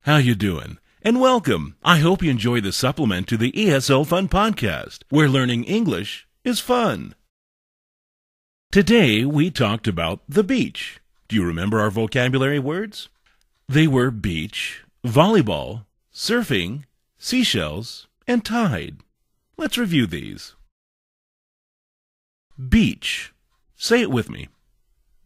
How you doing? And welcome. I hope you enjoy the supplement to the ESL Fun podcast, where learning English is fun. Today we talked about the beach. Do you remember our vocabulary words? They were beach, volleyball, surfing, seashells, and tide. Let's review these. Beach. Say it with me.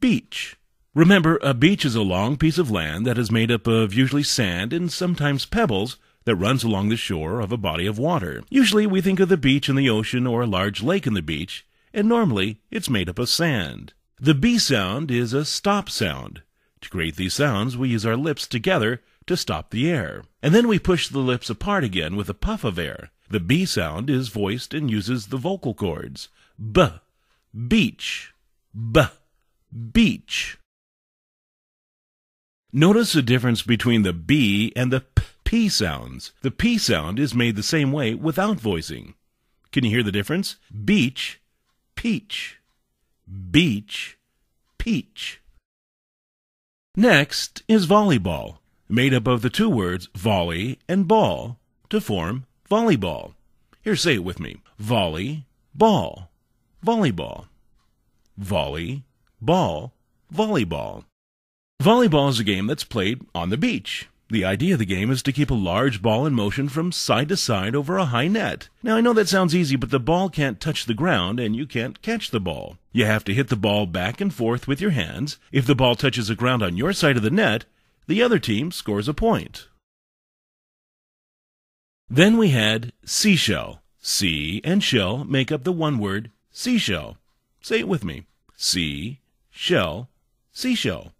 Beach. Remember, a beach is a long piece of land that is made up of usually sand and sometimes pebbles that runs along the shore of a body of water. Usually we think of the beach in the ocean or a large lake in the beach, and normally it's made up of sand. The B sound is a stop sound. To create these sounds, we use our lips together to stop the air. And then we push the lips apart again with a puff of air. The B sound is voiced and uses the vocal cords. B, beach, B, beach. Notice the difference between the B and the P sounds. The P sound is made the same way without voicing. Can you hear the difference? Beach, peach. Beach, peach. Next is volleyball, made up of the two words volley and ball to form volleyball. Here, say it with me. Volley, ball, volleyball. Volley, ball, volleyball. Volleyball is a game that's played on the beach. The idea of the game is to keep a large ball in motion from side to side over a high net. Now, I know that sounds easy, but the ball can't touch the ground and you can't catch the ball. You have to hit the ball back and forth with your hands. If the ball touches the ground on your side of the net, the other team scores a point. Then we had seashell. Sea and shell make up the one word seashell. Say it with me. Sea, shell, seashell.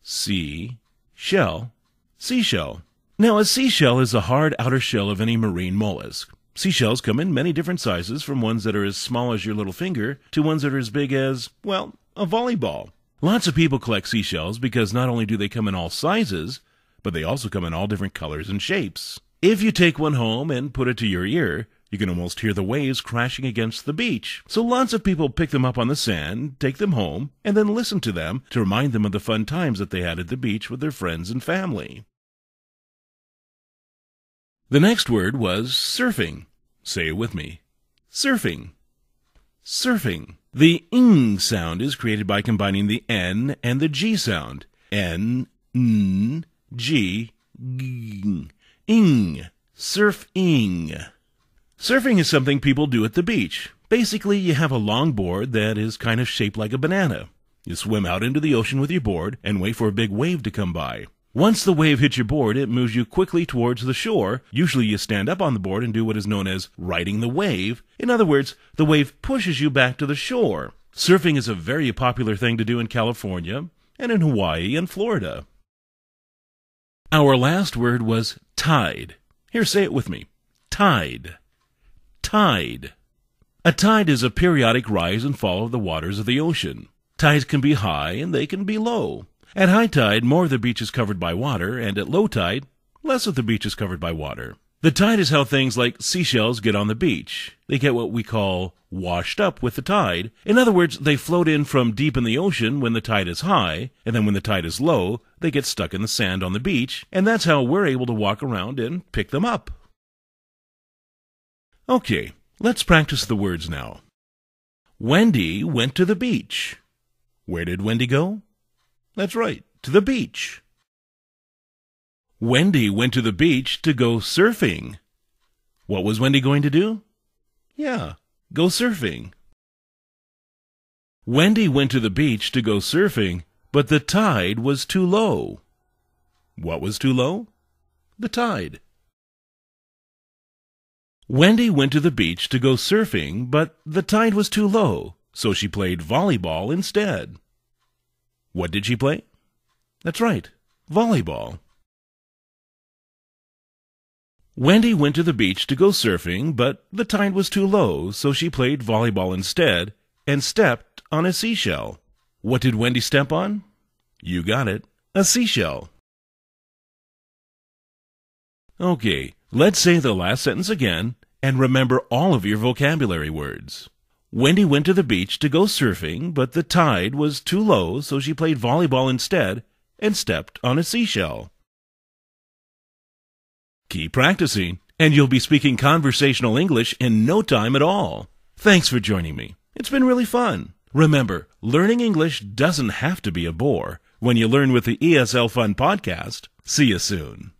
Sea, shell, seashell. Now, a seashell is the hard outer shell of any marine mollusk. Seashells come in many different sizes, from ones that are as small as your little finger to ones that are as big as, well, a volleyball. Lots of people collect seashells because not only do they come in all sizes, but they also come in all different colors and shapes. If you take one home and put it to your ear, you can almost hear the waves crashing against the beach. So lots of people pick them up on the sand, take them home, and then listen to them to remind them of the fun times that they had at the beach with their friends and family. The next word was surfing. Say it with me. Surfing. Surfing. The ing sound is created by combining the N and the G sound. N, N, G, G. Ing. Surfing. Surfing is something people do at the beach. Basically, you have a long board that is kind of shaped like a banana. You swim out into the ocean with your board and wait for a big wave to come by. Once the wave hits your board, it moves you quickly towards the shore. Usually you stand up on the board and do what is known as riding the wave. In other words, the wave pushes you back to the shore. Surfing is a very popular thing to do in California and in Hawaii and Florida. Our last word was tide. Here, say it with me. Tide. Tide. A tide is a periodic rise and fall of the waters of the ocean. Tides can be high and they can be low. At high tide, more of the beach is covered by water, and at low tide, less of the beach is covered by water. The tide is how things like seashells get on the beach. They get what we call washed up with the tide. In other words, they float in from deep in the ocean when the tide is high, and then when the tide is low, they get stuck in the sand on the beach, and that's how we're able to walk around and pick them up. Okay, let's practice the words now. Wendy went to the beach. Where did Wendy go? That's right, to the beach. Wendy went to the beach to go surfing. What was Wendy going to do? Yeah, go surfing. Wendy went to the beach to go surfing, but the tide was too low. What was too low? The tide. Wendy went to the beach to go surfing, but the tide was too low, so she played volleyball instead. What did she play? That's right, volleyball. Wendy went to the beach to go surfing, but the tide was too low, so she played volleyball instead and stepped on a seashell. What did Wendy step on? You got it, a seashell. Okay, let's say the last sentence again and remember all of your vocabulary words. Wendy went to the beach to go surfing, but the tide was too low, so she played volleyball instead and stepped on a seashell. Keep practicing, and you'll be speaking conversational English in no time at all. Thanks for joining me. It's been really fun. Remember, learning English doesn't have to be a bore when you learn with the ESL Fun podcast. See you soon.